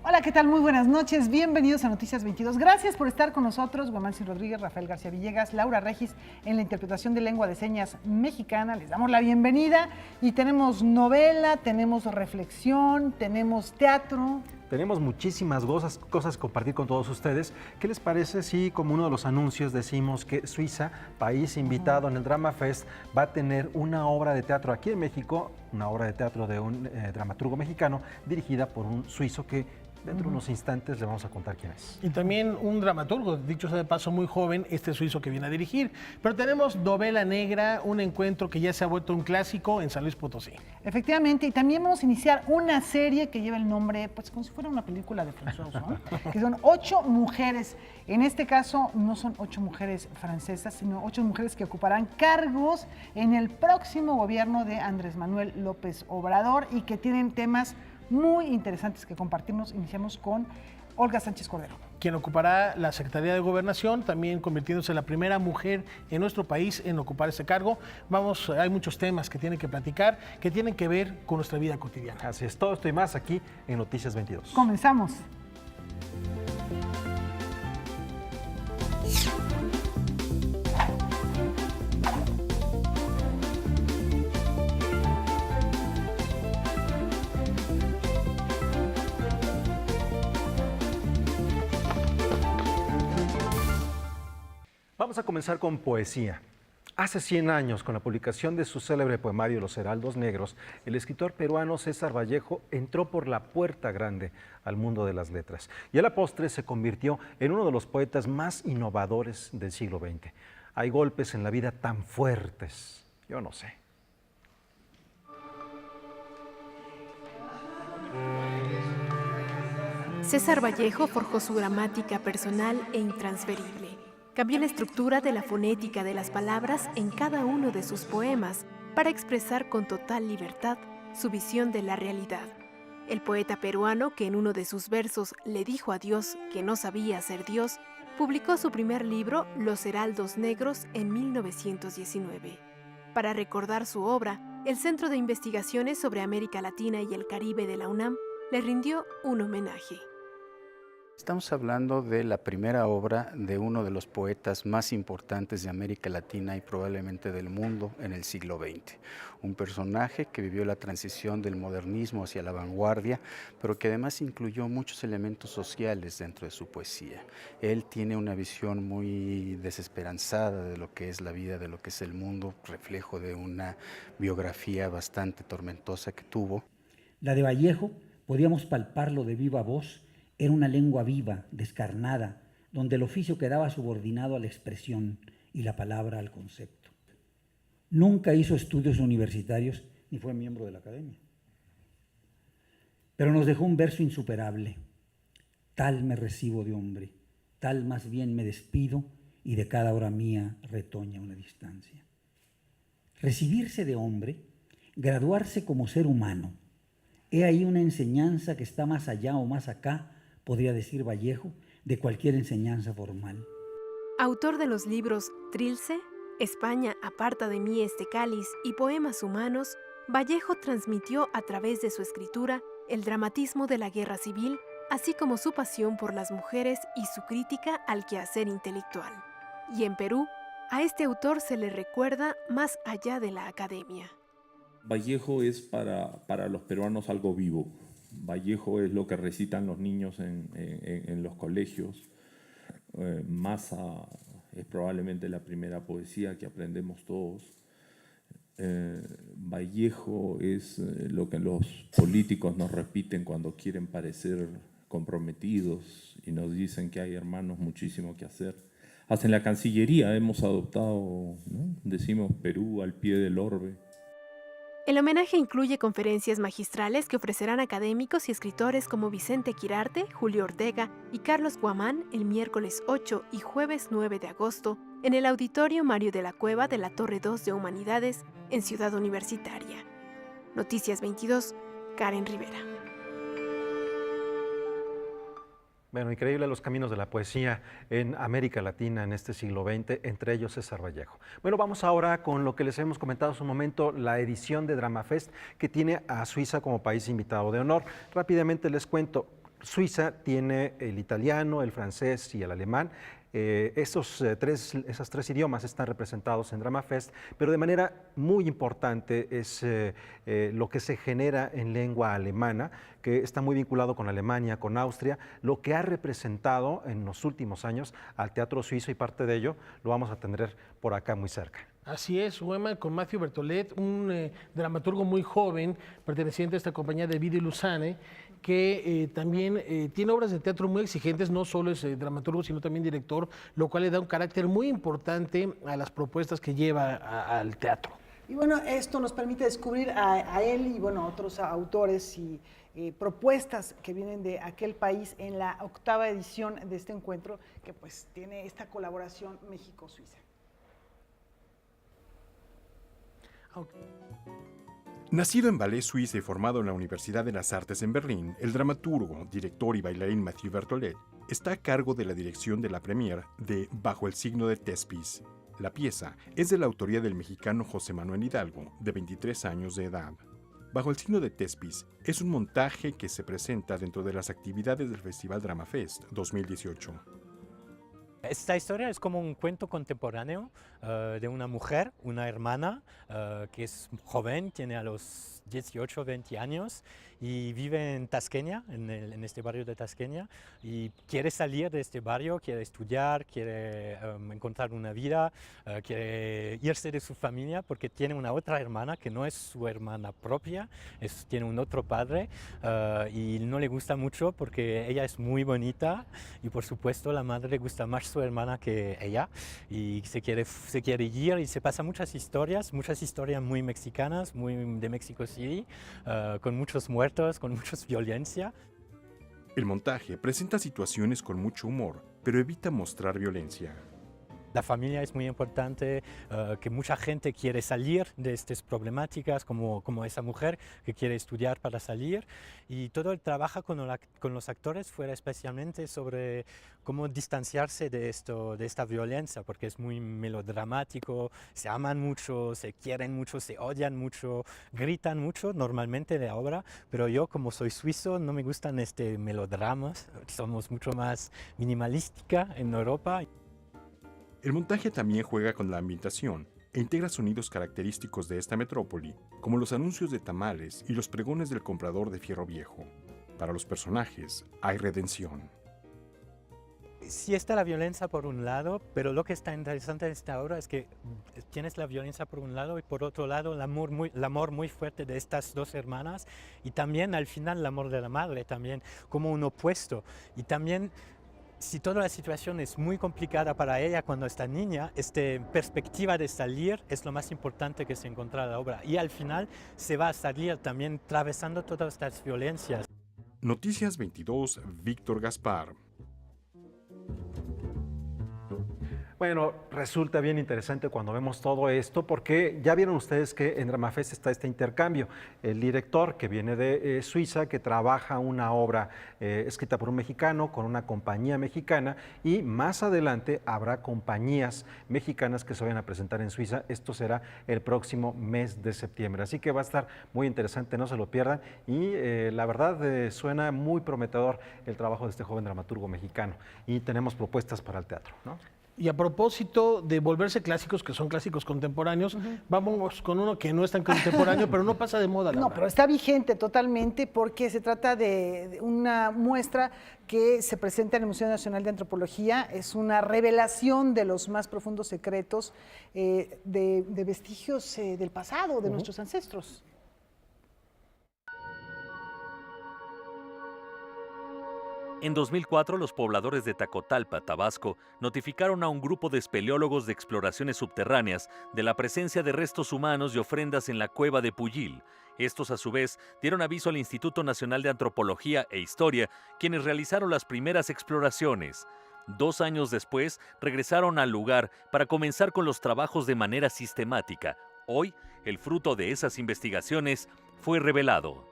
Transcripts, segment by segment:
Hola, ¿qué tal? Muy buenas noches. Bienvenidos a Noticias 22. Gracias por estar con nosotros. Guamansi Rodríguez, Rafael García Villegas, Laura Regis en la interpretación de lengua de señas mexicana. Les damos la bienvenida y tenemos novela, tenemos reflexión, tenemos teatro. Tenemos muchísimas cosas que compartir con todos ustedes. ¿Qué les parece si, como uno de los anuncios, decimos que Suiza, país invitado en el Drama Fest, va a tener una obra de teatro aquí en México, una obra de teatro de un dramaturgo mexicano dirigida por un suizo que dentro de unos instantes le vamos a contar quién es. Y también un dramaturgo, dicho sea de paso, muy joven, este suizo que viene a dirigir. Pero tenemos Novela Negra, un encuentro que ya se ha vuelto un clásico en San Luis Potosí. Efectivamente, y también vamos a iniciar una serie que lleva el nombre, pues como si fuera una película de François Ozon, que son 8 mujeres. En este caso no son 8 mujeres francesas, sino 8 mujeres que ocuparán cargos en el próximo gobierno de Andrés Manuel López Obrador y que tienen temas muy interesantes que compartirnos. Iniciamos con Olga Sánchez Cordero, Quien ocupará la Secretaría de Gobernación, también convirtiéndose en la primera mujer en nuestro país en ocupar ese cargo. Hay muchos temas que tienen que platicar, que tienen que ver con nuestra vida cotidiana. Así es, todo esto y más aquí en Noticias 22. Comenzamos. Vamos a comenzar con poesía. Hace 100 años, con la publicación de su célebre poemario Los Heraldos Negros, el escritor peruano César Vallejo entró por la puerta grande al mundo de las letras y a la postre se convirtió en uno de los poetas más innovadores del siglo XX. Hay golpes en la vida tan fuertes, yo no sé. César Vallejo forjó su gramática personal e intransferible. Cambió la estructura de la fonética de las palabras en cada uno de sus poemas para expresar con total libertad su visión de la realidad. El poeta peruano, que en uno de sus versos le dijo a Dios que no sabía ser Dios, publicó su primer libro, Los Heraldos Negros, en 1919. Para recordar su obra, el Centro de Investigaciones sobre América Latina y el Caribe de la UNAM le rindió un homenaje. Estamos hablando de la primera obra de uno de los poetas más importantes de América Latina y probablemente del mundo en el siglo XX. Un personaje que vivió la transición del modernismo hacia la vanguardia, pero que además incluyó muchos elementos sociales dentro de su poesía. Él tiene una visión muy desesperanzada de lo que es la vida, de lo que es el mundo, reflejo de una biografía bastante tormentosa que tuvo. La de Vallejo, podíamos palparlo de viva voz. Era una lengua viva, descarnada, donde el oficio quedaba subordinado a la expresión y la palabra al concepto. Nunca hizo estudios universitarios ni fue miembro de la academia. Pero nos dejó un verso insuperable. Tal me recibo de hombre, tal más bien me despido y de cada hora mía retoña una distancia. Recibirse de hombre, graduarse como ser humano. He ahí una enseñanza que está más allá o más acá, podría decir Vallejo, de cualquier enseñanza formal. Autor de los libros Trilce, España aparta de mí este cáliz y Poemas humanos, Vallejo transmitió a través de su escritura el dramatismo de la guerra civil, así como su pasión por las mujeres y su crítica al quehacer intelectual. Y en Perú, a este autor se le recuerda más allá de la academia. Vallejo es para los peruanos algo vivo. Vallejo es lo que recitan los niños en los colegios. Masa es probablemente la primera poesía que aprendemos todos. Vallejo es lo que los políticos nos repiten cuando quieren parecer comprometidos y nos dicen que hay, hermanos, muchísimo que hacer. Hasta en la Cancillería hemos adoptado, ¿no? Decimos Perú al pie del orbe. El homenaje incluye conferencias magistrales que ofrecerán académicos y escritores como Vicente Quirarte, Julio Ortega y Carlos Guamán el miércoles 8 y jueves 9 de agosto en el Auditorio Mario de la Cueva de la Torre 2 de Humanidades en Ciudad Universitaria. Noticias 22, Karen Rivera. Bueno, increíble los caminos de la poesía en América Latina en este siglo XX, entre ellos César Vallejo. Bueno, vamos ahora con lo que les hemos comentado hace un momento, la edición de Drama Fest que tiene a Suiza como país invitado de honor. Rápidamente les cuento, Suiza tiene el italiano, el francés y el alemán. Esos tres idiomas están representados en DramaFest, pero de manera muy importante es lo que se genera en lengua alemana, que está muy vinculado con Alemania, con Austria, lo que ha representado en los últimos años al teatro suizo, y parte de ello lo vamos a tener por acá muy cerca. Así es, Uema, con Matthew Bertolet, un dramaturgo muy joven, perteneciente a esta compañía de Video Lausanne, que también tiene obras de teatro muy exigentes, no solo es dramaturgo, sino también director, lo cual le da un carácter muy importante a las propuestas que lleva al teatro. Y bueno, esto nos permite descubrir a él y bueno, otros autores y propuestas que vienen de aquel país en la 8ª edición de este encuentro, que pues tiene esta colaboración México-Suiza. Nacido en Ballet Suiza y formado en la Universidad de las Artes en Berlín, el dramaturgo, director y bailarín Matthew Bertolet está a cargo de la dirección de la premiere de Bajo el signo de Thespis. La pieza es de la autoría del mexicano José Manuel Hidalgo, de 23 años de edad. Bajo el signo de Thespis es un montaje que se presenta dentro de las actividades del Festival DramaFest 2018. Esta historia es como un cuento contemporáneo de una mujer, una hermana, que es joven, tiene a los 18, 20 años y vive en Tasqueña, en este barrio de Tasqueña, y quiere salir de este barrio, quiere estudiar, quiere encontrar una vida, quiere irse de su familia porque tiene una otra hermana que no es su hermana propia, tiene un otro padre y no le gusta mucho porque ella es muy bonita y por supuesto la madre le gusta más su hermana que ella y se quiere ir y se pasan muchas historias muy mexicanas, muy de Mexico City, con muchos muertos, con mucha violencia. El montaje presenta situaciones con mucho humor, pero evita mostrar violencia. La familia es muy importante, que mucha gente quiere salir de estas problemáticas, como esa mujer que quiere estudiar para salir. Y todo el trabajo con los actores fue especialmente sobre cómo distanciarse de esta violencia, porque es muy melodramático, se aman mucho, se quieren mucho, se odian mucho, gritan mucho normalmente de la obra, pero yo como soy suizo no me gustan melodramas, somos mucho más minimalística en Europa. El montaje también juega con la ambientación e integra sonidos característicos de esta metrópoli, como los anuncios de tamales y los pregones del comprador de fierro viejo. Para los personajes hay redención. Sí está la violencia por un lado, pero lo que está interesante en esta obra es que tienes la violencia por un lado y por otro lado el amor muy fuerte de estas dos hermanas y también al final el amor de la madre, también como un opuesto. Y también si toda la situación es muy complicada para ella cuando está niña, esta perspectiva de salir es lo más importante que se encuentra en la obra. Y al final se va a salir también atravesando todas estas violencias. Noticias 22, Víctor Gaspar. Bueno, resulta bien interesante cuando vemos todo esto porque ya vieron ustedes que en DramaFest está este intercambio. El director que viene de Suiza, que trabaja una obra escrita por un mexicano con una compañía mexicana y más adelante habrá compañías mexicanas que se vayan a presentar en Suiza. Esto será el próximo mes de septiembre. Así que va a estar muy interesante, no se lo pierdan. Y la verdad suena muy prometedor el trabajo de este joven dramaturgo mexicano. Y tenemos propuestas para el teatro, ¿no? Y a propósito de volverse clásicos, que son clásicos contemporáneos, vamos con uno que no es tan contemporáneo, pero no pasa de moda. No, pero está vigente totalmente porque se trata de una muestra que se presenta en el Museo Nacional de Antropología. Es una revelación de los más profundos secretos de vestigios del pasado, de nuestros ancestros. En 2004, los pobladores de Tacotalpa, Tabasco, notificaron a un grupo de espeleólogos de exploraciones subterráneas de la presencia de restos humanos y ofrendas en la cueva de Puyil. Estos, a su vez, dieron aviso al Instituto Nacional de Antropología e Historia, quienes realizaron las primeras exploraciones. 2 años después, regresaron al lugar para comenzar con los trabajos de manera sistemática. Hoy, el fruto de esas investigaciones fue revelado.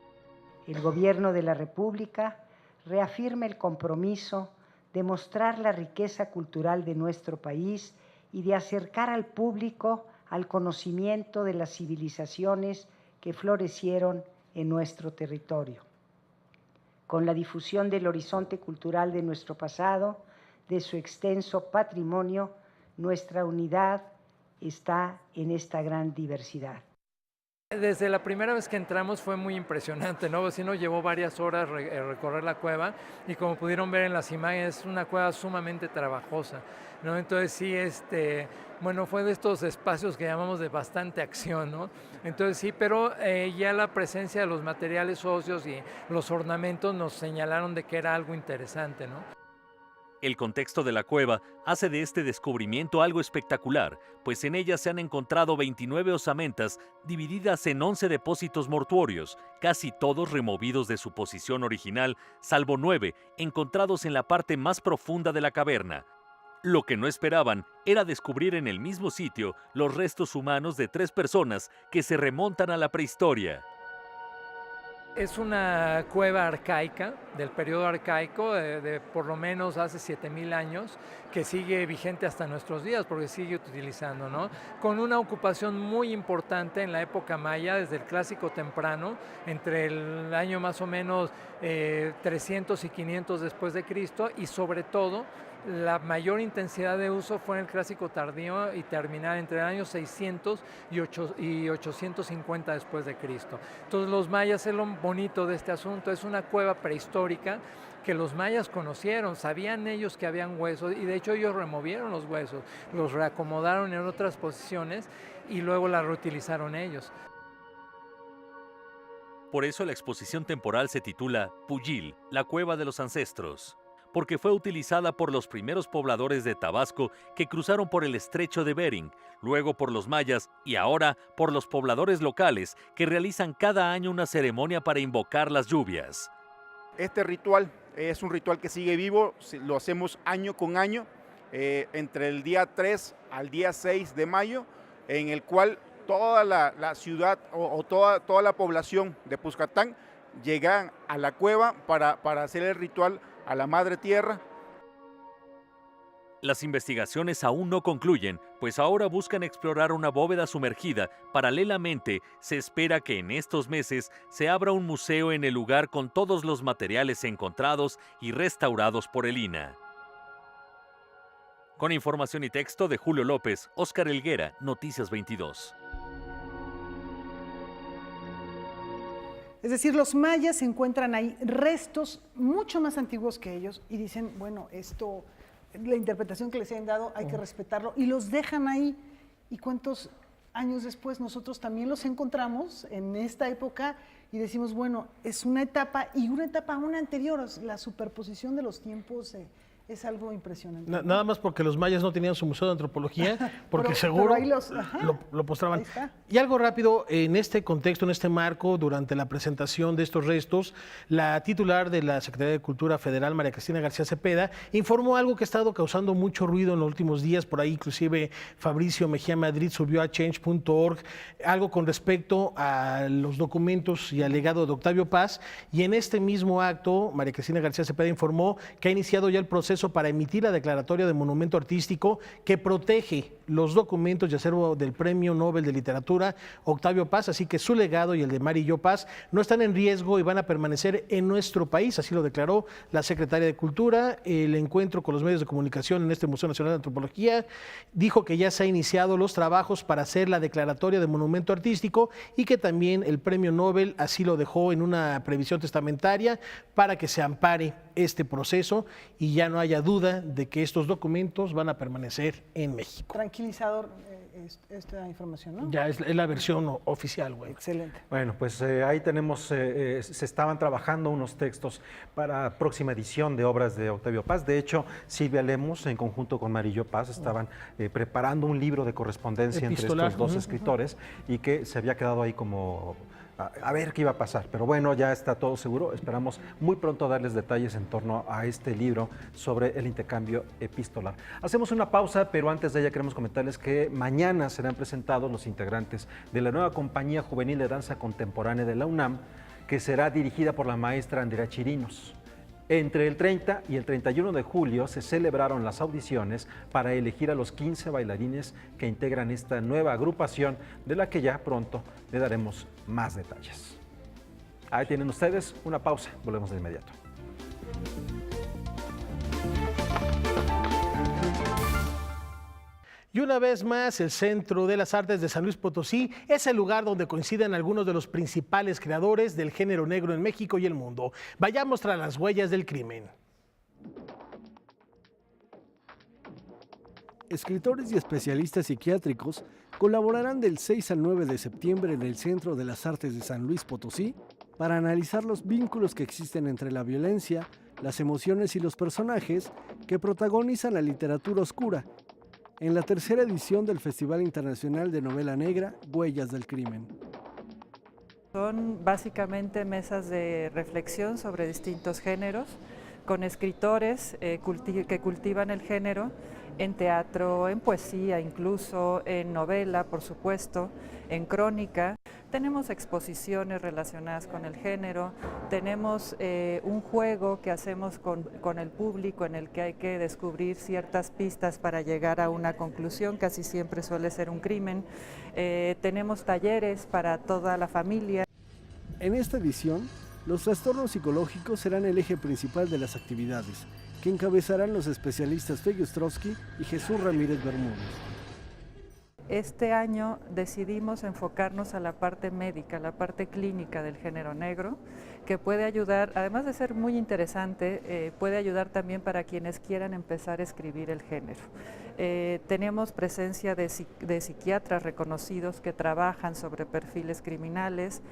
El Gobierno de la República reafirma el compromiso de mostrar la riqueza cultural de nuestro país y de acercar al público al conocimiento de las civilizaciones que florecieron en nuestro territorio. con la difusión del horizonte cultural de nuestro pasado, de su extenso patrimonio, nuestra unidad está en esta gran diversidad. Desde la primera vez que entramos fue muy impresionante, ¿no? Sí nos llevó varias horas recorrer la cueva y como pudieron ver en las imágenes, es una cueva sumamente trabajosa, ¿no? Entonces sí, bueno, fue de estos espacios que llamamos de bastante acción, ¿no? Entonces sí, pero ya la presencia de los materiales óseos y los ornamentos nos señalaron de que era algo interesante, ¿no? El contexto de la cueva hace de este descubrimiento algo espectacular, pues en ella se han encontrado 29 osamentas divididas en 11 depósitos mortuorios, casi todos removidos de su posición original, salvo 9 encontrados en la parte más profunda de la caverna. Lo que no esperaban era descubrir en el mismo sitio los restos humanos de 3 personas que se remontan a la prehistoria. Es una cueva arcaica, del periodo arcaico, de por lo menos hace 7,000 años, que sigue vigente hasta nuestros días, porque sigue utilizando, ¿no? Con una ocupación muy importante en la época maya, desde el Clásico temprano, entre el año más o menos 300 y 500 después de Cristo, y sobre todo, la mayor intensidad de uso fue en el Clásico tardío y terminar entre el año 600 y 850 después de Cristo. Entonces los mayas, es lo bonito de este asunto, es una cueva prehistórica que los mayas conocieron, sabían ellos que habían huesos y de hecho ellos removieron los huesos, los reacomodaron en otras posiciones y luego la reutilizaron ellos. Por eso la exposición temporal se titula Pujil, la cueva de los ancestros, porque fue utilizada por los primeros pobladores de Tabasco que cruzaron por el estrecho de Bering, luego por los mayas y ahora por los pobladores locales que realizan cada año una ceremonia para invocar las lluvias. Este ritual es un ritual que sigue vivo, lo hacemos año con año, entre el día 3 al día 6 de mayo, en el cual toda la ciudad o toda la población de Puscatán llegan a la cueva para hacer el ritual a la Madre Tierra. Las investigaciones aún no concluyen, pues ahora buscan explorar una bóveda sumergida. Paralelamente, se espera que en estos meses se abra un museo en el lugar con todos los materiales encontrados y restaurados por el INAH. Con información y texto de Julio López, Óscar Helguera, Noticias 22. Es decir, los mayas encuentran ahí restos mucho más antiguos que ellos y dicen, bueno, esto, la interpretación que les hayan dado, hay que respetarlo, y los dejan ahí. ¿Y cuántos años después nosotros también los encontramos en esta época y decimos, bueno, es una etapa y una etapa aún anterior, la superposición de los tiempos es algo impresionante. Nada más porque los mayas no tenían su museo de antropología, porque seguro ahí lo postraban. Y algo rápido, en este contexto, en este marco, durante la presentación de estos restos, la titular de la Secretaría de Cultura Federal, María Cristina García Cepeda, informó algo que ha estado causando mucho ruido en los últimos días. Por ahí inclusive Fabricio Mejía Madrid subió a change.org algo con respecto a los documentos y al legado de Octavio Paz, y en este mismo acto, María Cristina García Cepeda informó que ha iniciado ya el proceso para emitir la declaratoria de monumento artístico que protege los documentos y acervo del Premio Nobel de Literatura Octavio Paz, así que su legado y el de Mari Jo Paz no están en riesgo y van a permanecer en nuestro país, así lo declaró la Secretaria de Cultura. El encuentro con los medios de comunicación en este Museo Nacional de Antropología dijo que ya se han iniciado los trabajos para hacer la declaratoria de monumento artístico y que también el Premio Nobel así lo dejó en una previsión testamentaria para que se ampare este proceso y ya no haya duda de que estos documentos van a permanecer en México. Tranquilizador esta información, ¿no? Ya es la versión oficial, güey. Excelente. Bueno, pues ahí tenemos, se estaban trabajando unos textos para próxima edición de obras de Octavio Paz. De hecho, Silvia Lemus, en conjunto con Mari Jo Paz, estaban preparando un libro de correspondencia epistolar entre estos dos escritores y que se había quedado ahí como a ver qué iba a pasar. Pero bueno, ya está todo seguro. Esperamos muy pronto darles detalles en torno a este libro sobre el intercambio epistolar. Hacemos una pausa, pero antes de ella queremos comentarles que mañana serán presentados los integrantes de la nueva compañía juvenil de danza contemporánea de la UNAM, que será dirigida por la maestra Andrea Chirinos. Entre el 30 y el 31 de julio se celebraron las audiciones para elegir a los 15 bailarines que integran esta nueva agrupación, de la que ya pronto le daremos más detalles. Ahí tienen ustedes una pausa, volvemos de inmediato. Y una vez más, el Centro de las Artes de San Luis Potosí es el lugar donde coinciden algunos de los principales creadores del género negro en México y el mundo. Vayamos tras las huellas del crimen. Escritores y especialistas psiquiátricos colaborarán del 6 al 9 de septiembre en el Centro de las Artes de San Luis Potosí para analizar los vínculos que existen entre la violencia, las emociones y los personajes que protagonizan la literatura oscura, en la tercera edición del Festival Internacional de Novela Negra, Huellas del Crimen. Son básicamente mesas de reflexión sobre distintos géneros, con escritores que cultivan el género, en teatro, en poesía, incluso en novela, por supuesto, en crónica. Tenemos exposiciones relacionadas con el género, tenemos un juego que hacemos con el público en el que hay que descubrir ciertas pistas para llegar a una conclusión, casi siempre suele ser un crimen. Tenemos talleres para toda la familia. En esta edición, los trastornos psicológicos serán el eje principal de las actividades, que encabezarán los especialistas Fegui Ostrowski y Jesús Ramírez Bermúdez. Este año decidimos enfocarnos a la parte médica, la parte clínica del género negro, que puede ayudar, además de ser muy interesante, puede ayudar también para quienes quieran empezar a escribir el género. Tenemos presencia de psiquiatras reconocidos que trabajan sobre perfiles criminales,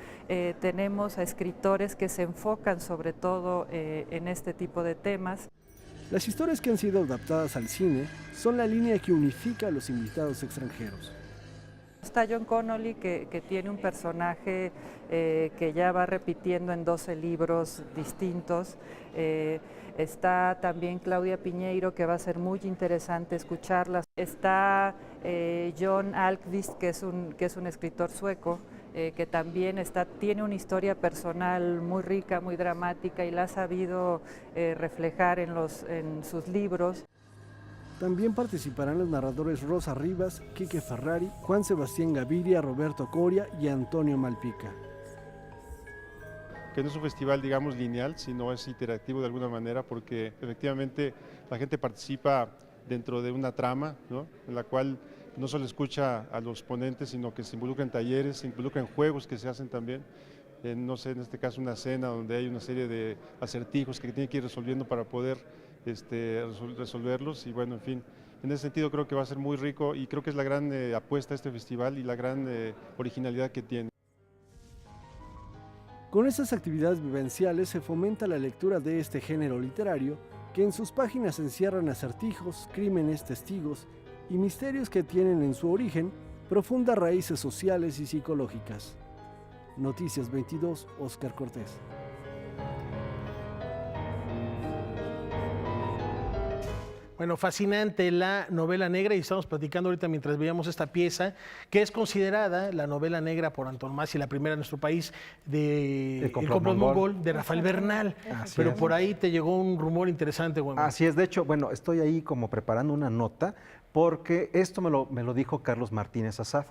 tenemos a escritores que se enfocan sobre todo en este tipo de temas. Las historias que han sido adaptadas al cine son la línea que unifica a los invitados extranjeros. Está John Connolly, que tiene un personaje que ya va repitiendo en 12 libros distintos. Está también Claudia Piñeiro, que va a ser muy interesante escucharla. Está John Alkvist, que es un escritor sueco, que también tiene una historia personal muy rica, muy dramática y la ha sabido reflejar en sus libros. También participarán los narradores Rosa Rivas, Quique Ferrari, Juan Sebastián Gaviria, Roberto Coria y Antonio Malpica. Que no es un festival, digamos, lineal, sino es interactivo de alguna manera, porque efectivamente la gente participa dentro de una trama, ¿no?, en la cual no solo escucha a los ponentes, sino que se involucra en talleres, se involucra en juegos que se hacen también. No sé, en este caso una cena donde hay una serie de acertijos que tiene que ir resolviendo para poder resolverlos, y bueno, en fin, en ese sentido creo que va a ser muy rico y creo que es la gran apuesta a este festival y la gran originalidad que tiene. Con estas actividades vivenciales se fomenta la lectura de este género literario, que en sus páginas encierran acertijos, crímenes, testigos y misterios que tienen en su origen profundas raíces sociales y psicológicas. Noticias 22, Óscar Cortés. Bueno, fascinante la novela negra, y estamos platicando ahorita mientras veíamos esta pieza, que es considerada la novela negra por antonomasia, la primera en nuestro país, de El complot mongol de Rafael Bernal. Pero por ahí te llegó un rumor interesante, güey. Así es, de hecho, bueno, estoy ahí como preparando una nota, porque esto me lo dijo Carlos Martínez Azad.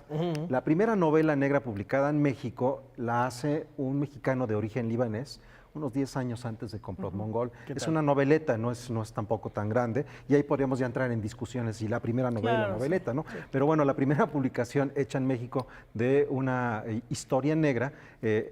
La primera novela negra publicada en México la hace un mexicano de origen libanés, unos 10 años antes de Complot Mongol. Es una noveleta, no es tampoco tan grande, y ahí podríamos ya entrar en discusiones si la primera novela es noveleta, ¿no? Sí. Pero bueno, la primera publicación hecha en México de una historia negra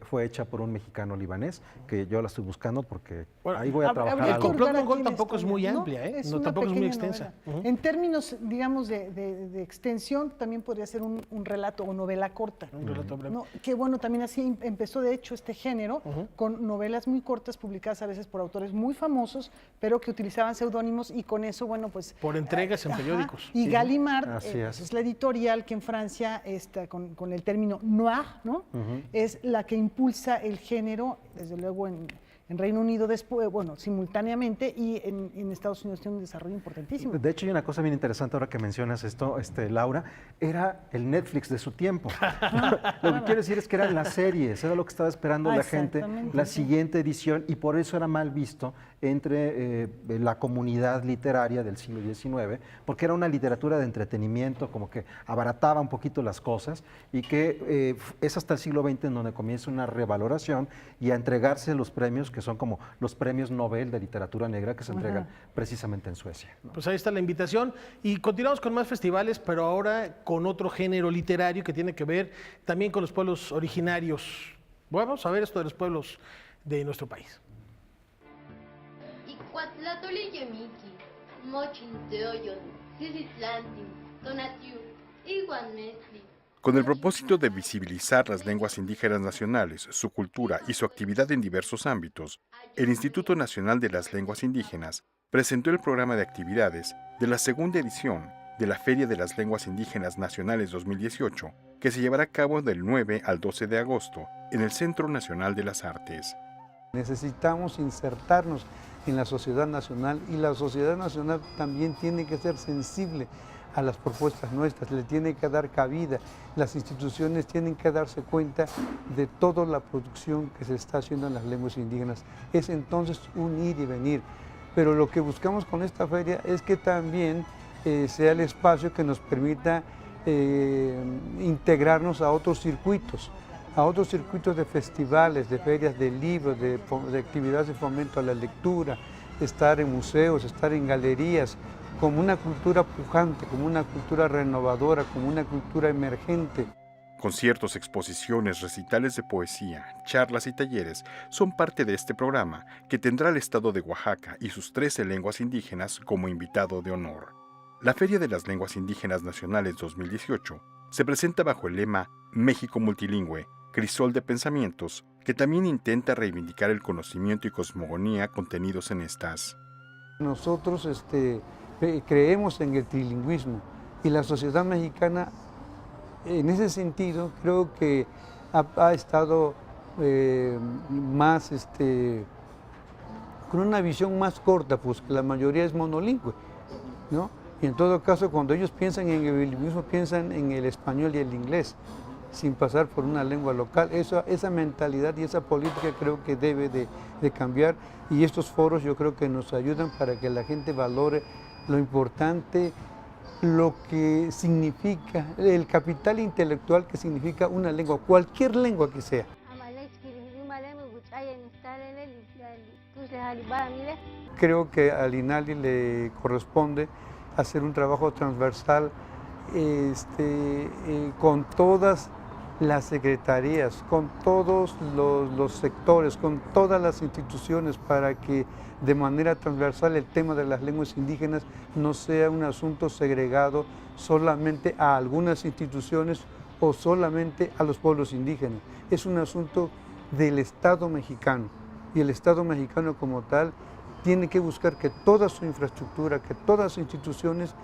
fue hecha por un mexicano libanés, que yo la estoy buscando porque ahí voy a trabajar. El Complot Mongol tampoco es muy amplia, ¿eh? No, tampoco es muy extensa. En términos, digamos, de extensión, también podría ser un relato o novela corta. Un relato breve. ¿No? Que bueno, también así empezó de hecho este género, con novelas muy cortas publicadas a veces por autores muy famosos, pero que utilizaban seudónimos, y con eso, bueno, pues... Por entregas en periódicos. Y Gallimard, es la editorial que en Francia está con el término noir, ¿no? Es la que impulsa el género, desde luego en en Reino Unido después, bueno, simultáneamente, y en Estados Unidos tiene un desarrollo importantísimo. De hecho, hay una cosa bien interesante ahora que mencionas esto, Laura, era el Netflix de su tiempo. Lo que quiero decir es que eran las series, era lo que estaba esperando la gente, la siguiente edición, y por eso era mal visto entre la comunidad literaria del siglo XIX, porque era una literatura de entretenimiento, como que abarataba un poquito las cosas, y que es hasta el siglo XX en donde comienza una revaloración y a entregarse los premios que son como los premios Nobel de literatura negra que se entregan precisamente en Suecia, ¿no? Pues ahí está la invitación y continuamos con más festivales, pero ahora con otro género literario que tiene que ver también con los pueblos originarios. Vamos a ver esto de los pueblos de nuestro país. Ixcuatlatoli yemiki, mochinteoyon, sisitlantin, tonatiu, iguanmetli. Con el propósito de visibilizar las lenguas indígenas nacionales, su cultura y su actividad en diversos ámbitos, el Instituto Nacional de las Lenguas Indígenas presentó el programa de actividades de la segunda edición de la Feria de las Lenguas Indígenas Nacionales 2018, que se llevará a cabo del 9 al 12 de agosto en el Centro Nacional de las Artes. Necesitamos insertarnos en la sociedad nacional y la sociedad nacional también tiene que ser sensible a las propuestas nuestras, le tiene que dar cabida, las instituciones tienen que darse cuenta de toda la producción que se está haciendo en las lenguas indígenas. Es entonces un ir y venir, pero lo que buscamos con esta feria es que también sea el espacio que nos permita integrarnos a otros circuitos de festivales, de ferias de libros, de actividades de fomento a la lectura, estar en museos, estar en galerías, como una cultura pujante, como una cultura renovadora, como una cultura emergente. Conciertos, exposiciones, recitales de poesía, charlas y talleres son parte de este programa que tendrá el estado de Oaxaca y sus 13 lenguas indígenas como invitado de honor. La Feria de las Lenguas Indígenas Nacionales 2018 se presenta bajo el lema México Multilingüe, Crisol de Pensamientos, que también intenta reivindicar el conocimiento y cosmogonía contenidos en estas. Nosotros creemos en el trilingüismo y la sociedad mexicana en ese sentido creo que ha estado más con una visión más corta, pues que la mayoría es monolingüe, ¿no? Y en todo caso cuando ellos piensan en el bilingüismo piensan en el español y el inglés, sin pasar por una lengua local. Esa mentalidad y esa política creo que debe de cambiar y estos foros yo creo que nos ayudan para que la gente valore lo importante, lo que significa, el capital intelectual que significa una lengua, cualquier lengua que sea. Creo que al INALI le corresponde hacer un trabajo transversal con todas las secretarías, con todos los sectores, con todas las instituciones para que de manera transversal el tema de las lenguas indígenas no sea un asunto segregado solamente a algunas instituciones o solamente a los pueblos indígenas. Es un asunto del Estado mexicano y el Estado mexicano como tal tiene que buscar que toda su infraestructura, que todas sus instituciones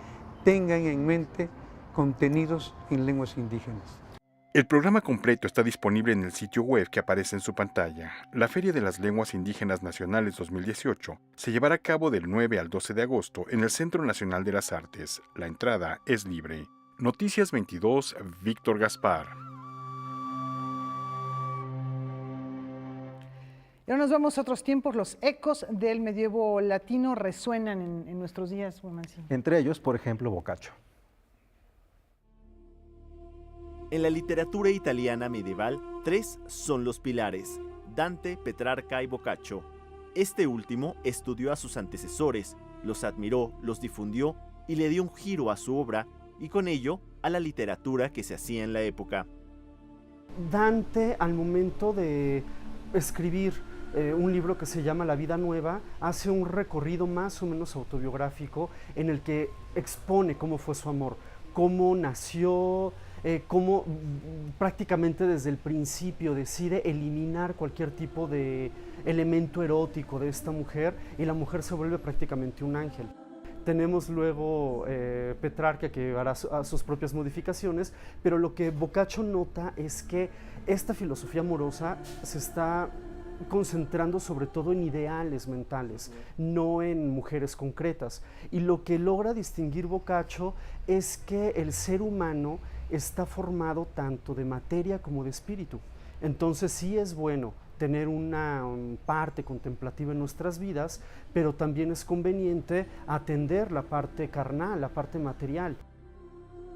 tengan en mente contenidos en lenguas indígenas. El programa completo está disponible en el sitio web que aparece en su pantalla. La Feria de las Lenguas Indígenas Nacionales 2018 se llevará a cabo del 9 al 12 de agosto en el Centro Nacional de las Artes. La entrada es libre. Noticias 22, Víctor Gaspar. Y ahora nos vamos a otros tiempos. Los ecos del medievo latino resuenan en nuestros días, Humancio. Entre ellos, por ejemplo, Boccaccio. En la literatura italiana medieval, 3 son los pilares: Dante, Petrarca y Boccaccio. Este último estudió a sus antecesores, los admiró, los difundió y le dio un giro a su obra y con ello a la literatura que se hacía en la época. Dante, al momento de escribir un libro que se llama La Vida Nueva, hace un recorrido más o menos autobiográfico en el que expone cómo fue su amor, cómo nació, cómo prácticamente desde el principio decide eliminar cualquier tipo de elemento erótico de esta mujer y la mujer se vuelve prácticamente un ángel. Tenemos luego Petrarca que hará sus propias modificaciones, pero lo que Boccaccio nota es que esta filosofía amorosa se está concentrando sobre todo en ideales mentales, no en mujeres concretas. Y lo que logra distinguir Boccaccio es que el ser humano está formado tanto de materia como de espíritu. Entonces sí es bueno tener una parte contemplativa en nuestras vidas, pero también es conveniente atender la parte carnal, la parte material.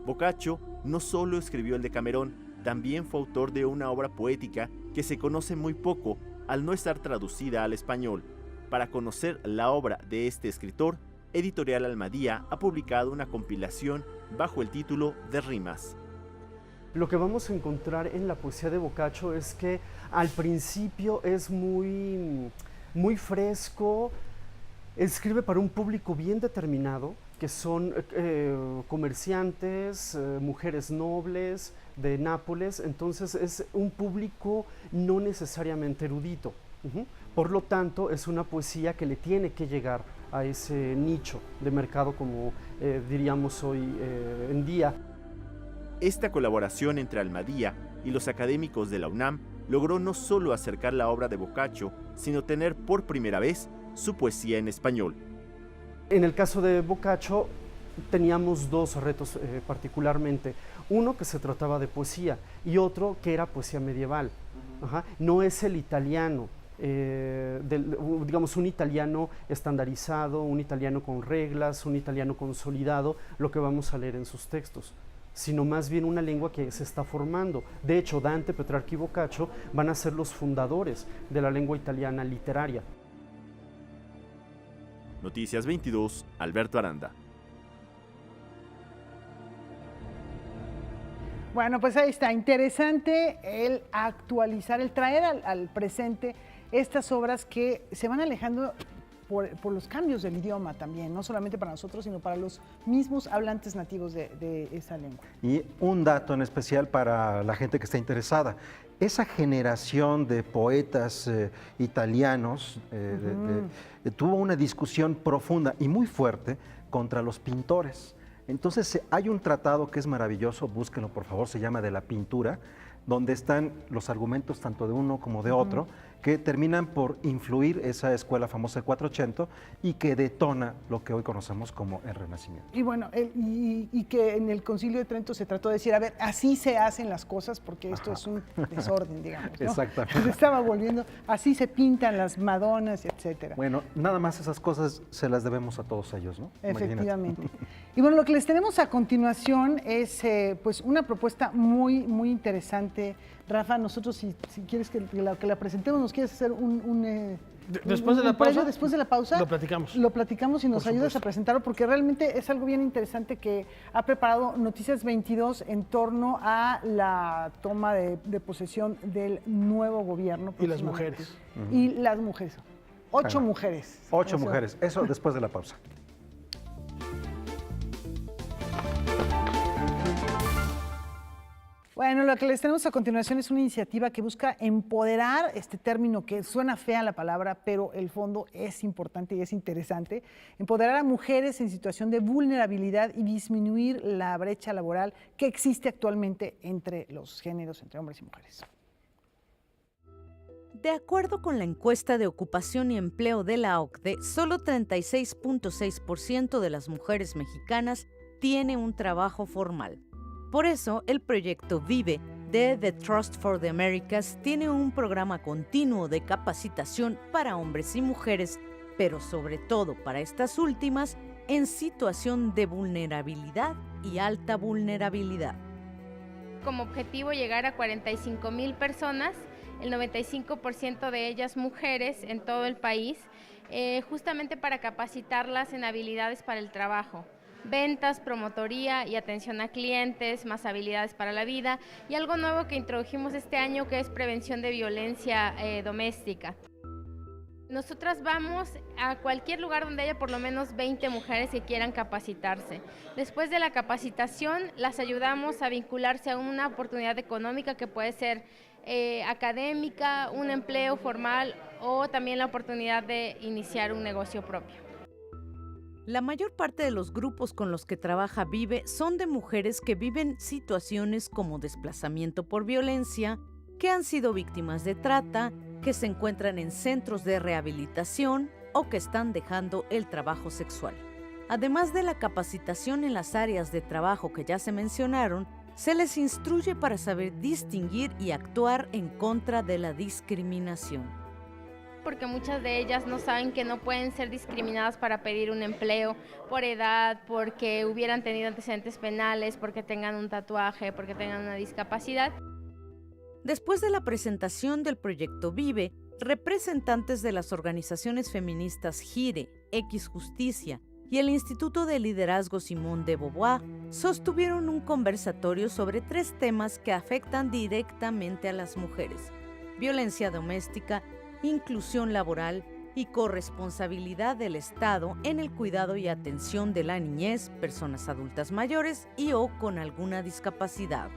Boccaccio no solo escribió el Decamerón, también fue autor de una obra poética que se conoce muy poco al no estar traducida al español. Para conocer la obra de este escritor, Editorial Almadía ha publicado una compilación bajo el título de Rimas. Lo que vamos a encontrar en la poesía de Boccaccio es que al principio es muy fresco, escribe para un público bien determinado, que son comerciantes, mujeres nobles de Nápoles, entonces es un público no necesariamente erudito. Por lo tanto, es una poesía que le tiene que llegar a ese nicho de mercado como diríamos hoy en día. Esta colaboración entre Almadía y los académicos de la UNAM logró no solo acercar la obra de Boccaccio, sino tener por primera vez su poesía en español. En el caso de Boccaccio teníamos dos retos particularmente. Uno que se trataba de poesía y otro que era poesía medieval. No es el italiano, digamos un italiano estandarizado, un italiano con reglas, un italiano consolidado, lo que vamos a leer en sus textos, sino más bien una lengua que se está formando. De hecho, Dante, Petrarca y Boccaccio van a ser los fundadores de la lengua italiana literaria. Noticias 22, Alberto Aranda. Bueno, pues ahí está, interesante el actualizar, el traer al presente estas obras que se van alejando por los cambios del idioma también, no solamente para nosotros, sino para los mismos hablantes nativos de esa lengua. Y un dato en especial para la gente que está interesada. Esa generación de poetas italianos tuvo una discusión profunda y muy fuerte contra los pintores. Entonces hay un tratado que es maravilloso, búsquenlo por favor, se llama De la pintura, donde están los argumentos tanto de uno como de otro, que terminan por influir esa escuela famosa del 480 y que detona lo que hoy conocemos como el Renacimiento. Y bueno, y que en el Concilio de Trento se trató de decir, a ver, así se hacen las cosas porque esto es un desorden, digamos, ¿no? Exactamente. Se estaba volviendo, así se pintan las Madonas, etcétera. Bueno, nada más esas cosas se las debemos a todos ellos, ¿no? Efectivamente. Y bueno, lo que les tenemos a continuación es pues una propuesta muy, muy interesante. Rafa, nosotros si quieres que la presentemos, ¿nos quieres hacer después de la pausa? Después de la pausa. Lo platicamos. Lo platicamos y nos ayudas a presentarlo porque realmente es algo bien interesante que ha preparado Noticias 22 en torno a la toma de posesión del nuevo gobierno. Y las mujeres. Y las mujeres. 8 mujeres. 8 mujeres. Eso después de la pausa. Bueno, lo que les tenemos a continuación es una iniciativa que busca empoderar, este término que suena fea la palabra, pero el fondo es importante y es interesante, empoderar a mujeres en situación de vulnerabilidad y disminuir la brecha laboral que existe actualmente entre los géneros, entre hombres y mujeres. De acuerdo con la encuesta de ocupación y empleo de la OCDE, solo 36.6% de las mujeres mexicanas tiene un trabajo formal. Por eso, el proyecto Vive de The Trust for the Americas tiene un programa continuo de capacitación para hombres y mujeres, pero sobre todo para estas últimas en situación de vulnerabilidad y alta vulnerabilidad. Como objetivo llegar a 45,000 personas, el 95% de ellas mujeres en todo el país, justamente para capacitarlas en habilidades para el trabajo. Ventas, promotoría y atención a clientes, más habilidades para la vida y algo nuevo que introdujimos este año que es prevención de violencia doméstica. Nosotras vamos a cualquier lugar donde haya por lo menos 20 mujeres que quieran capacitarse. Después de la capacitación las ayudamos a vincularse a una oportunidad económica que puede ser académica, un empleo formal o también la oportunidad de iniciar un negocio propio. La mayor parte de los grupos con los que trabaja Vive son de mujeres que viven situaciones como desplazamiento por violencia, que han sido víctimas de trata, que se encuentran en centros de rehabilitación o que están dejando el trabajo sexual. Además de la capacitación en las áreas de trabajo que ya se mencionaron, se les instruye para saber distinguir y actuar en contra de la discriminación. Porque muchas de ellas no saben que no pueden ser discriminadas para pedir un empleo por edad, porque hubieran tenido antecedentes penales, porque tengan un tatuaje, porque tengan una discapacidad. Después de la presentación del proyecto Vive, representantes de las organizaciones feministas GIRE, X Justicia y el Instituto de Liderazgo Simone de Beauvoir sostuvieron un conversatorio sobre 3 temas que afectan directamente a las mujeres: violencia doméstica, inclusión laboral y corresponsabilidad del Estado en el cuidado y atención de la niñez, personas adultas mayores y o con alguna discapacidad.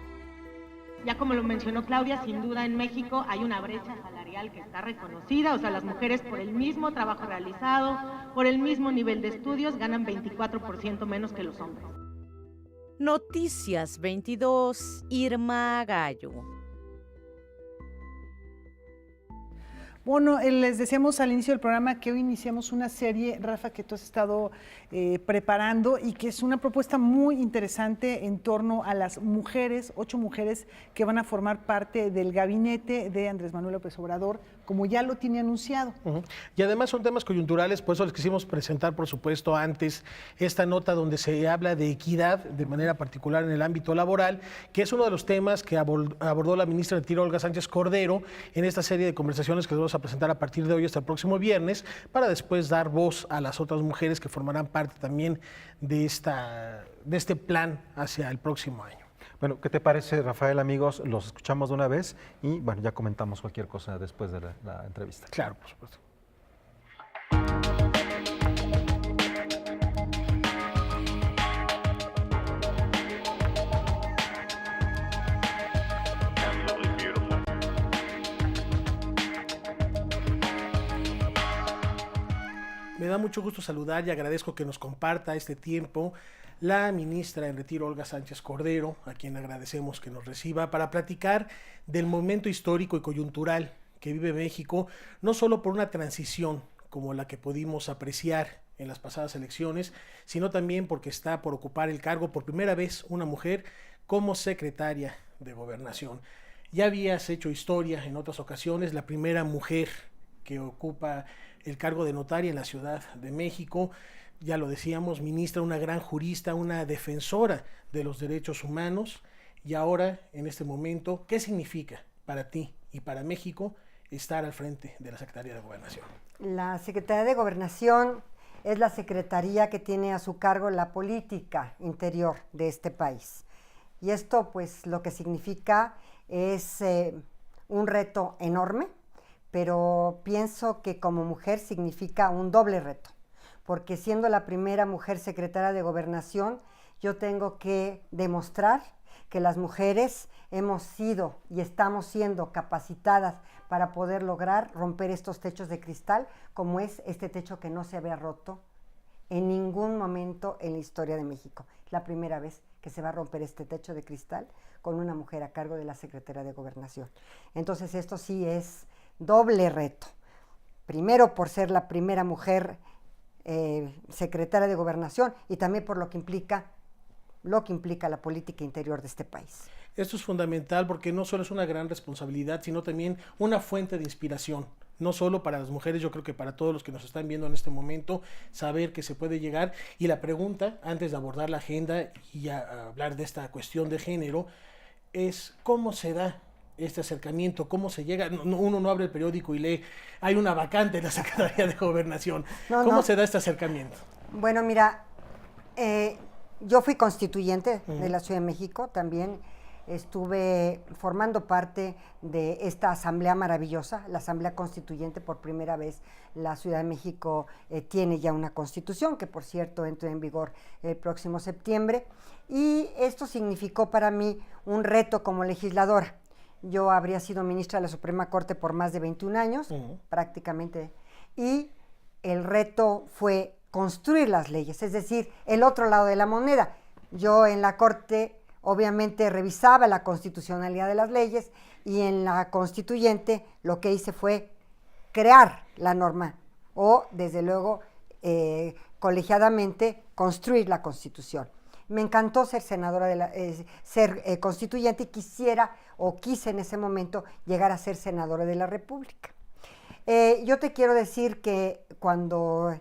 Ya como lo mencionó Claudia, sin duda en México hay una brecha salarial que está reconocida, o sea, las mujeres por el mismo trabajo realizado, por el mismo nivel de estudios, ganan 24% menos que los hombres. Noticias 22, Irma Gallo. Bueno, les decíamos al inicio del programa que hoy iniciamos una serie, Rafa, que tú has estado preparando y que es una propuesta muy interesante en torno a las mujeres, 8 mujeres que van a formar parte del gabinete de Andrés Manuel López Obrador, como ya lo tiene anunciado. Y además son temas coyunturales, por eso les quisimos presentar, por supuesto, antes esta nota donde se habla de equidad de manera particular en el ámbito laboral, que es uno de los temas que abordó la ministra del Retiro, Olga Sánchez Cordero, en esta serie de conversaciones que vamos a presentar a partir de hoy hasta el próximo viernes, para después dar voz a las otras mujeres que formarán parte también de este plan hacia el próximo año. Bueno, ¿qué te parece, Rafael, amigos? Los escuchamos de una vez y bueno, ya comentamos cualquier cosa después de la entrevista. Claro, por supuesto. Me da mucho gusto saludar y agradezco que nos comparta este tiempo la ministra en retiro, Olga Sánchez Cordero, a quien agradecemos que nos reciba para platicar del momento histórico y coyuntural que vive México, no solo por una transición como la que pudimos apreciar en las pasadas elecciones, sino también porque está por ocupar el cargo por primera vez una mujer como secretaria de Gobernación. Ya habías hecho historia en otras ocasiones, la primera mujer que ocupa el cargo de notaria en la Ciudad de México, ya lo decíamos, ministra, una gran jurista, una defensora de los derechos humanos, y ahora, en este momento, ¿qué significa para ti y para México estar al frente de la Secretaría de Gobernación? La Secretaría de Gobernación es la secretaría que tiene a su cargo la política interior de este país. Y esto, pues, lo que significa es un reto enorme, pero pienso que como mujer significa un doble reto, porque siendo la primera mujer secretaria de Gobernación, yo tengo que demostrar que las mujeres hemos sido y estamos siendo capacitadas para poder lograr romper estos techos de cristal, como es este techo que no se había roto en ningún momento en la historia de México. Es la primera vez que se va a romper este techo de cristal con una mujer a cargo de la Secretaría de Gobernación. Entonces esto sí es doble reto. Primero por ser la primera mujer secretaria de Gobernación y también por lo que implica la política interior de este país. Esto es fundamental porque no solo es una gran responsabilidad, sino también una fuente de inspiración. No solo para las mujeres, yo creo que para todos los que nos están viendo en este momento, saber que se puede llegar. Y la pregunta, antes de abordar la agenda y a hablar de esta cuestión de género, es cómo se da este acercamiento, cómo se llega. Uno no abre el periódico y lee, hay una vacante en la Secretaría de Gobernación. ¿Cómo se da este acercamiento? Bueno, mira, yo fui constituyente de la Ciudad de México, también estuve formando parte de esta asamblea maravillosa, la Asamblea Constituyente. Por primera vez la Ciudad de México tiene ya una constitución, que por cierto entra en vigor el próximo septiembre, y esto significó para mí un reto como legisladora. Yo habría sido ministra de la Suprema Corte por más de 21 años, prácticamente, y el reto fue construir las leyes, es decir, el otro lado de la moneda. Yo en la Corte obviamente revisaba la constitucionalidad de las leyes y en la constituyente lo que hice fue crear la norma o, desde luego, colegiadamente construir la Constitución. Me encantó ser senadora ser constituyente y quise en ese momento llegar a ser senadora de la República. Yo te quiero decir que cuando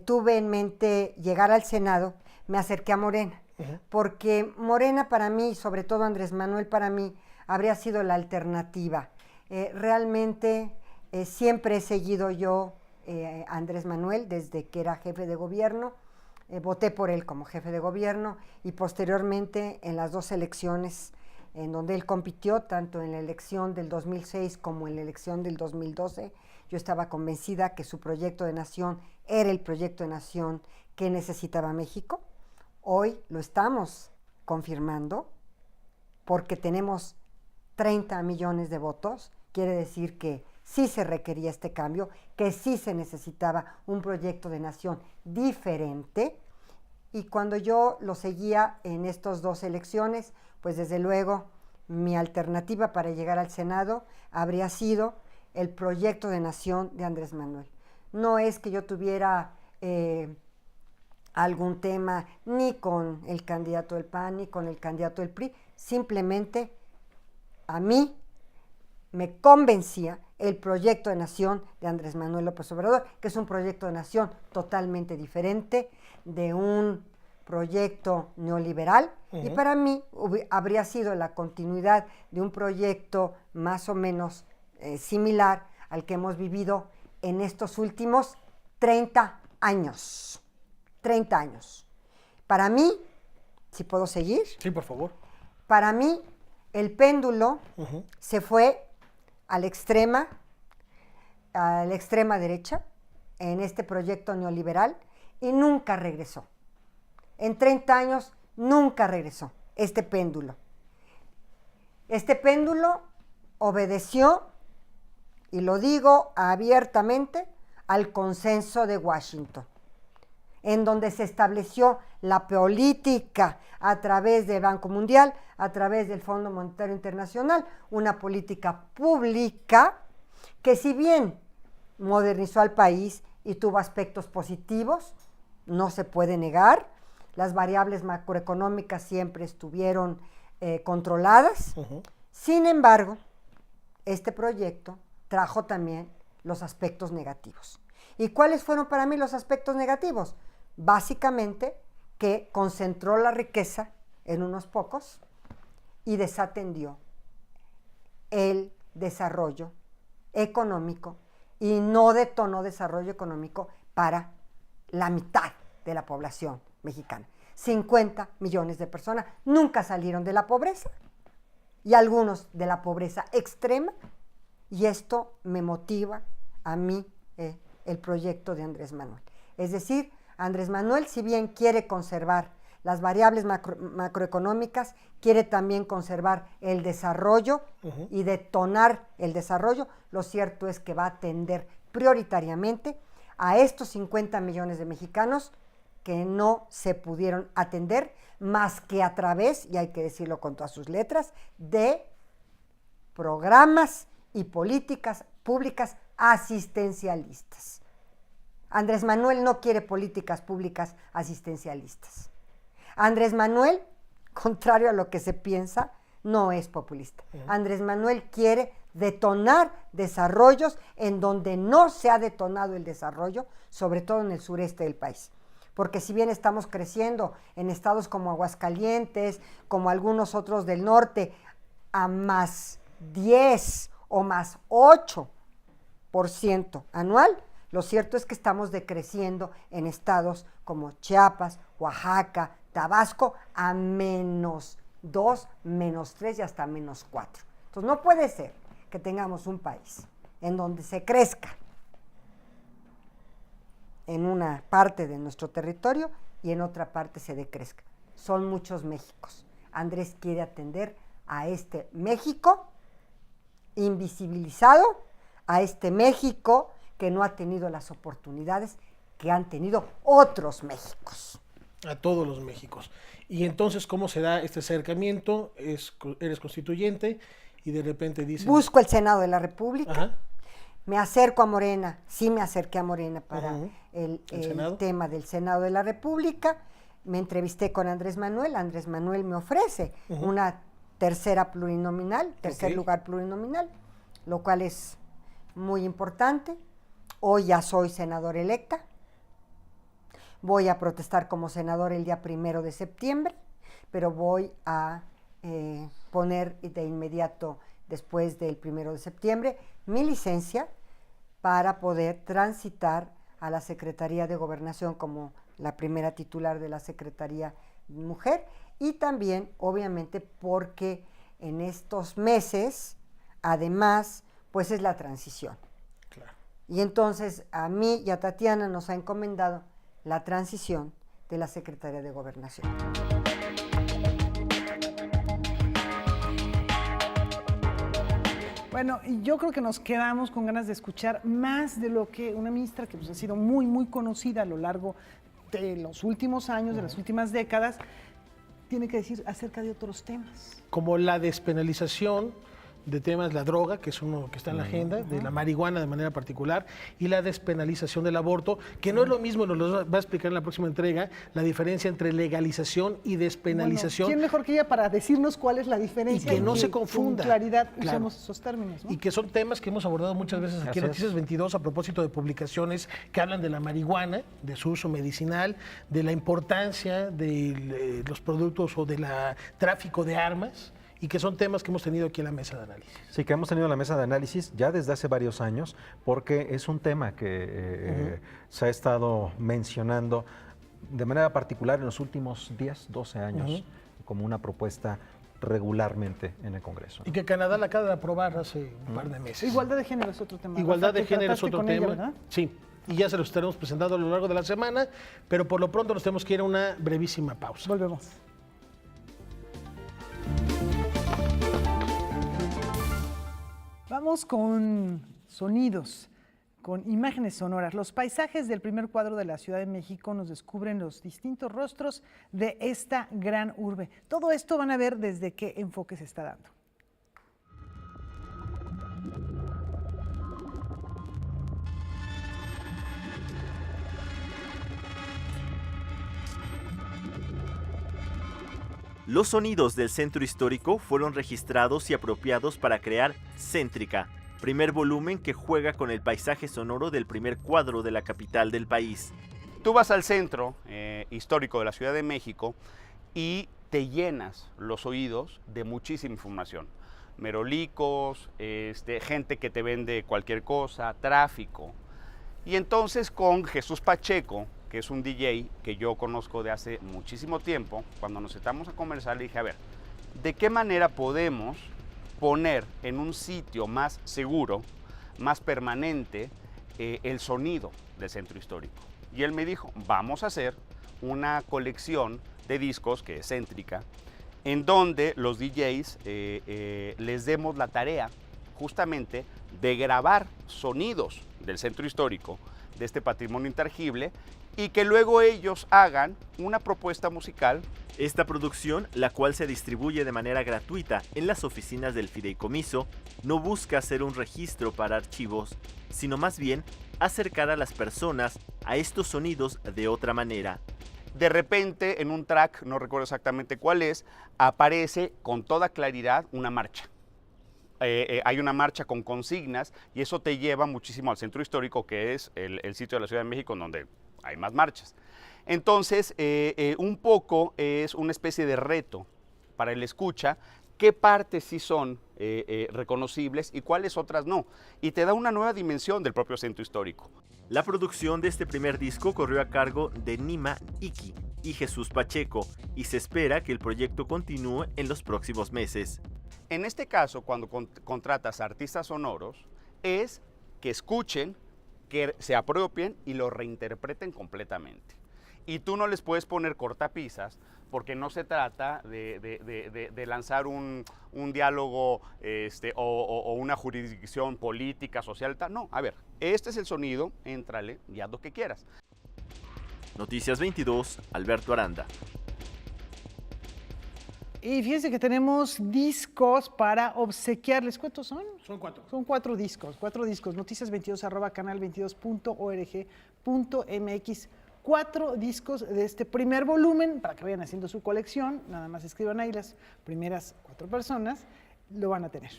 tuve en mente llegar al Senado, me acerqué a Morena, porque Morena para mí, sobre todo Andrés Manuel para mí, habría sido la alternativa. Realmente siempre he seguido yo a Andrés Manuel desde que era jefe de gobierno. Voté por él como jefe de gobierno y posteriormente en las 2 elecciones en donde él compitió, tanto en la elección del 2006 como en la elección del 2012, yo estaba convencida que su proyecto de nación era el proyecto de nación que necesitaba México. Hoy lo estamos confirmando porque tenemos 30 millones de votos, quiere decir que sí se requería este cambio, que sí se necesitaba un proyecto de nación diferente, y cuando yo lo seguía en estas 2 elecciones, pues desde luego mi alternativa para llegar al Senado habría sido el proyecto de nación de Andrés Manuel. No es que yo tuviera algún tema ni con el candidato del PAN ni con el candidato del PRI, simplemente a mí me convencía el proyecto de nación de Andrés Manuel López Obrador, que es un proyecto de nación totalmente diferente de un proyecto neoliberal, y para mí habría sido la continuidad de un proyecto más o menos similar al que hemos vivido en estos últimos 30 años. 30 años. Para mí, si puedo seguir. Sí, por favor. Para mí, el péndulo se fue a la extrema derecha en este proyecto neoliberal y nunca regresó. En 30 años nunca regresó este péndulo. Este péndulo obedeció, y lo digo abiertamente, al consenso de Washington, en donde se estableció la política a través del Banco Mundial, a través del Fondo Monetario Internacional, una política pública que, si bien modernizó al país y tuvo aspectos positivos, no se puede negar, las variables macroeconómicas siempre estuvieron controladas. Sin embargo, este proyecto trajo también los aspectos negativos. ¿Y cuáles fueron para mí los aspectos negativos? Básicamente que concentró la riqueza en unos pocos y desatendió el desarrollo económico y no detonó desarrollo económico para la mitad de la población mexicana. 50 millones de personas nunca salieron de la pobreza y algunos de la pobreza extrema, y esto me motiva a mí el proyecto de Andrés Manuel. Es decir, Andrés Manuel, si bien quiere conservar las variables macroeconómicas, quiere también conservar el desarrollo y detonar el desarrollo. Lo cierto es que va a atender prioritariamente a estos 50 millones de mexicanos que no se pudieron atender más que a través, y hay que decirlo con todas sus letras, de programas y políticas públicas asistencialistas. Andrés Manuel no quiere políticas públicas asistencialistas. Andrés Manuel, contrario a lo que se piensa, no es populista. Andrés Manuel quiere detonar desarrollos en donde no se ha detonado el desarrollo, sobre todo en el sureste del país. Porque si bien estamos creciendo en estados como Aguascalientes, como algunos otros del norte, a más 10 o más 8% anual, lo cierto es que estamos decreciendo en estados como Chiapas, Oaxaca, Tabasco, a -2, -3 y hasta -4. Entonces no puede ser que tengamos un país en donde se crezca en una parte de nuestro territorio y en otra parte se decrezca. Son muchos Méxicos. Andrés quiere atender a este México invisibilizado, a este México que no ha tenido las oportunidades que han tenido otros Méxicos. A todos los Méxicos. Y entonces, ¿cómo se da este acercamiento? Eres constituyente y de repente dices... Busco el Senado de la República. Me acerco a Morena, sí me acerqué a Morena para el Senado. tema del Senado de la República. Me entrevisté con Andrés Manuel me ofrece una tercer lugar plurinominal, lo cual es muy importante. Hoy ya soy senadora electa. Voy a protestar como senador el día 1 de septiembre, pero voy a poner de inmediato, después del 1 de septiembre, mi licencia para poder transitar a la Secretaría de Gobernación como la primera titular de la Secretaría Mujer, y también, obviamente, porque en estos meses, además, pues es la transición. Claro. Y entonces a mí y a Tatiana nos ha encomendado la transición de la Secretaría de Gobernación. Bueno, y yo creo que nos quedamos con ganas de escuchar más de lo que una ministra que pues, ha sido muy, muy conocida a lo largo de los últimos años, de las últimas décadas, tiene que decir acerca de otros temas. Como la despenalización de temas, la droga, que es uno que está en la agenda, de la marihuana de manera particular, y la despenalización del aborto, que no es lo mismo, nos lo va a explicar en la próxima entrega, la diferencia entre legalización y despenalización. Bueno, ¿quién mejor que ella para decirnos cuál es la diferencia? Y que no se confunda. Con claridad usemos esos términos, ¿no? Y que son temas que hemos abordado muchas veces aquí en Noticias 22 a propósito de publicaciones que hablan de la marihuana, de su uso medicinal, de la importancia de los productos o del tráfico de armas, y que son temas que hemos tenido aquí en la mesa de análisis. Sí, que hemos tenido en la mesa de análisis ya desde hace varios años, porque es un tema que se ha estado mencionando de manera particular en los últimos 10, 12 años, como una propuesta regularmente en el Congreso. Y que Canadá la acaba de aprobar hace un par de meses. Igualdad de género es otro tema. Igualdad de género es otro tema. Ella, sí, y ya se los estaremos presentando a lo largo de la semana, pero por lo pronto nos tenemos que ir a una brevísima pausa. Volvemos. Vamos con sonidos, con imágenes sonoras. Los paisajes del primer cuadro de la Ciudad de México nos descubren los distintos rostros de esta gran urbe. Todo esto van a ver desde qué enfoque se está dando. Los sonidos del centro histórico fueron registrados y apropiados para crear Céntrica, primer volumen que juega con el paisaje sonoro del primer cuadro de la capital del país. Tú vas al centro histórico de la Ciudad de México y te llenas los oídos de muchísima información. Merolicos, gente que te vende cualquier cosa, tráfico. Y entonces con Jesús Pacheco, que es un DJ que yo conozco de hace muchísimo tiempo, cuando nos sentamos a conversar le dije, a ver, ¿de qué manera podemos poner en un sitio más seguro, más permanente, el sonido del centro histórico? Y él me dijo, vamos a hacer una colección de discos, que es Céntrica, en donde los DJs les demos la tarea justamente de grabar sonidos del centro histórico, de este patrimonio intangible, y que luego ellos hagan una propuesta musical. Esta producción, la cual se distribuye de manera gratuita en las oficinas del fideicomiso, no busca hacer un registro para archivos, sino más bien acercar a las personas a estos sonidos de otra manera. De repente, en un track, no recuerdo exactamente cuál es, aparece con toda claridad una marcha. Hay una marcha con consignas y eso te lleva muchísimo al centro histórico, que es el sitio de la Ciudad de México en donde hay más marchas. Entonces, un poco es una especie de reto para el escucha, qué partes sí son reconocibles y cuáles otras no. Y te da una nueva dimensión del propio centro histórico. La producción de este primer disco corrió a cargo de Nima Iki y Jesús Pacheco, y se espera que el proyecto continúe en los próximos meses. En este caso, cuando contratas a artistas sonoros, es que escuchen, que se apropien y lo reinterpreten completamente. Y tú no les puedes poner cortapisas, porque no se trata de lanzar un diálogo o una jurisdicción política, social, tal. No, a ver, este es el sonido, éntrale y haz lo que quieras. Noticias 22, Alberto Aranda. Y fíjense que tenemos discos para obsequiarles. ¿Cuántos son? Son 4. Son 4 discos. noticias22@canal22.org.mx. 4 discos de este primer volumen para que vayan haciendo su colección. Nada más escriban ahí las primeras 4 personas. Lo van a tener.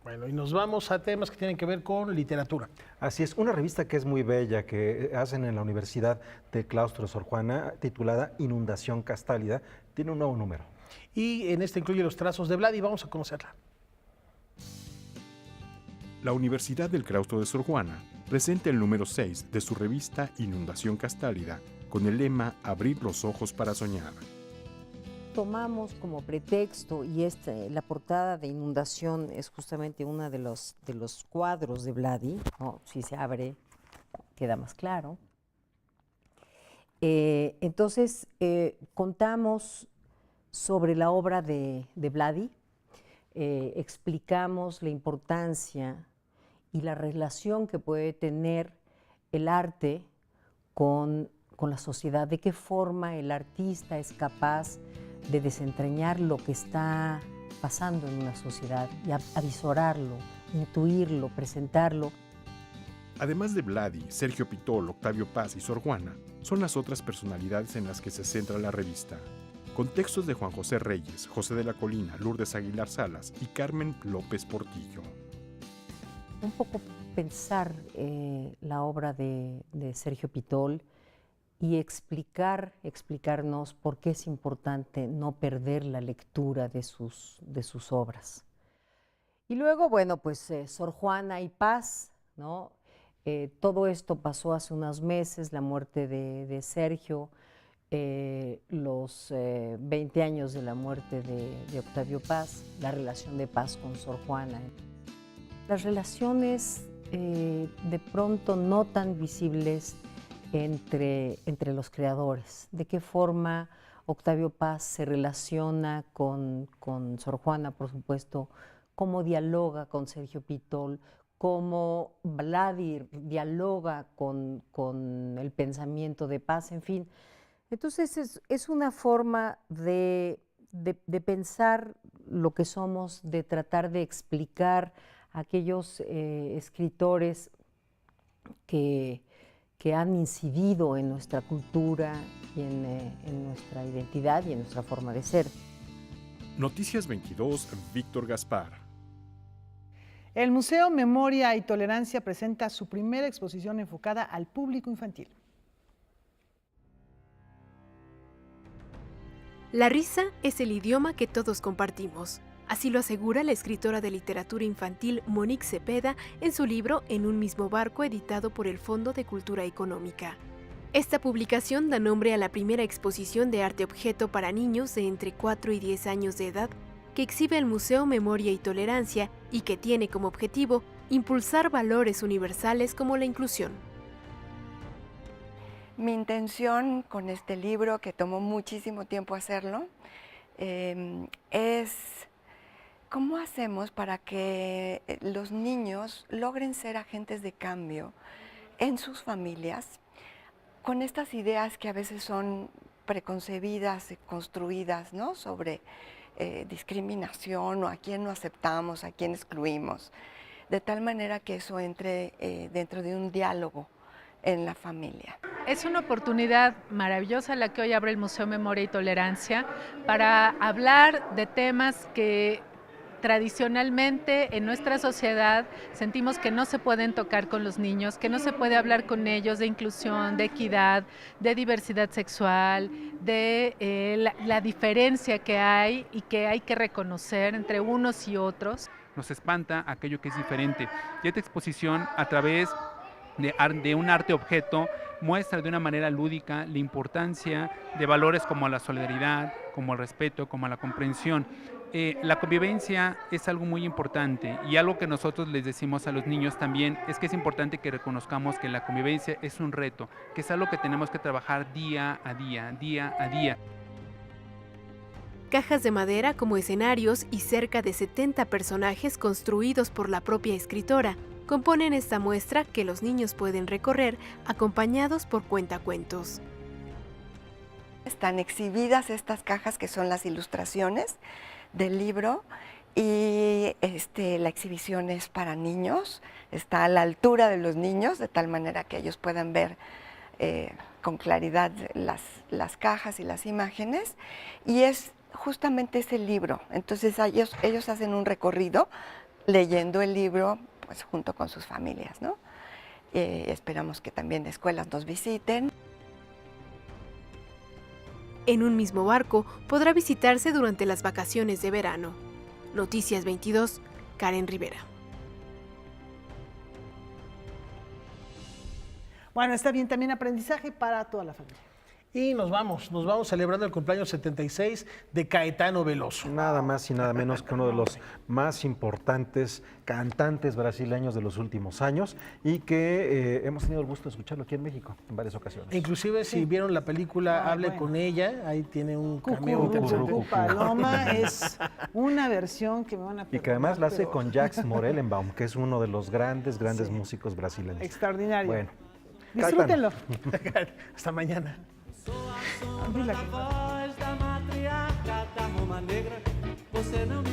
Bueno, y nos vamos a temas que tienen que ver con literatura. Así es, una revista que es muy bella, que hacen en la Universidad del Claustro de Sor Juana, titulada Inundación Castálida, tiene un nuevo número. Y en este incluye los trazos de Vladi, vamos a conocerla. La Universidad del Claustro de Sor Juana presenta el número 6 de su revista Inundación Castálida, con el lema Abrir los ojos para soñar. Tomamos como pretexto, y la portada de Inundación es justamente uno de los cuadros de Vladi, ¿no? Si se abre queda más claro. Entonces contamos sobre la obra de Vladi, explicamos la importancia y la relación que puede tener el arte con la sociedad, de qué forma el artista es capaz de desentrañar lo que está pasando en una sociedad y avisorarlo, intuirlo, presentarlo. Además de Vladi, Sergio Pitol, Octavio Paz y Sor Juana, son las otras personalidades en las que se centra la revista. Con textos de Juan José Reyes, José de la Colina, Lourdes Aguilar Salas y Carmen López Portillo. Un poco pensar la obra de Sergio Pitol y explicarnos por qué es importante no perder la lectura de sus obras. Y luego, bueno, pues Sor Juana y Paz, ¿no? Todo esto pasó hace unos meses, la muerte de Sergio, los 20 años de la muerte de Octavio Paz, la relación de Paz con Sor Juana. Las relaciones de pronto no tan visibles entre los creadores, de qué forma Octavio Paz se relaciona con Sor Juana, por supuesto, cómo dialoga con Sergio Pitol, cómo Vladi dialoga con el pensamiento de Paz, en fin. Entonces es una forma de pensar lo que somos, de tratar de explicar a aquellos escritores que han incidido en nuestra cultura y en nuestra identidad y en nuestra forma de ser. Noticias 22, Víctor Gaspar. El Museo Memoria y Tolerancia presenta su primera exposición enfocada al público infantil. La risa es el idioma que todos compartimos. Así lo asegura la escritora de literatura infantil Monique Cepeda en su libro En un mismo barco, editado por el Fondo de Cultura Económica. Esta publicación da nombre a la primera exposición de arte objeto para niños de entre 4 y 10 años de edad que exhibe el Museo Memoria y Tolerancia y que tiene como objetivo impulsar valores universales como la inclusión. Mi intención con este libro, que tomó muchísimo tiempo hacerlo, es cómo hacemos para que los niños logren ser agentes de cambio en sus familias, con estas ideas que a veces son preconcebidas y construidas, ¿no? Sobre discriminación o a quién no aceptamos, a quién excluimos, de tal manera que eso entre dentro de un diálogo en la familia. Es una oportunidad maravillosa la que hoy abre el Museo Memoria y Tolerancia para hablar de temas que tradicionalmente en nuestra sociedad sentimos que no se pueden tocar con los niños, que no se puede hablar con ellos de inclusión, de equidad, de diversidad sexual, de la diferencia que hay y que hay que reconocer entre unos y otros. Nos espanta aquello que es diferente. Y esta exposición, a través de un arte objeto, muestra de una manera lúdica la importancia de valores como la solidaridad, como el respeto, como la comprensión. La convivencia es algo muy importante, y algo que nosotros les decimos a los niños también es que es importante que reconozcamos que la convivencia es un reto, que es algo que tenemos que trabajar día a día, día a día. Cajas de madera como escenarios y cerca de 70 personajes construidos por la propia escritora componen esta muestra que los niños pueden recorrer acompañados por cuentacuentos. Están exhibidas estas cajas que son las ilustraciones del libro y la exhibición es para niños, está a la altura de los niños, de tal manera que ellos puedan ver con claridad las cajas y las imágenes, y es justamente ese libro. Entonces ellos hacen un recorrido leyendo el libro pues, junto con sus familias, ¿no? Esperamos que también escuelas nos visiten. En un mismo barco podrá visitarse durante las vacaciones de verano. Noticias 22, Karen Rivera. Bueno, está bien, también aprendizaje para toda la familia. Y nos vamos celebrando el cumpleaños 76 de Caetano Veloso. Nada más y nada menos que uno de los más importantes cantantes brasileños de los últimos años y que hemos tenido el gusto de escucharlo aquí en México en varias ocasiones. Inclusive si vieron la película Hable con ella, ahí tiene un cameo. Paloma es una versión que me van a perdonar, y que además la hace con Jacques Morellenbaum, que es uno de los grandes músicos brasileños. Extraordinario. Bueno, disfrútenlo. Hasta mañana. A voz da matriarca da Roma Negra, você não me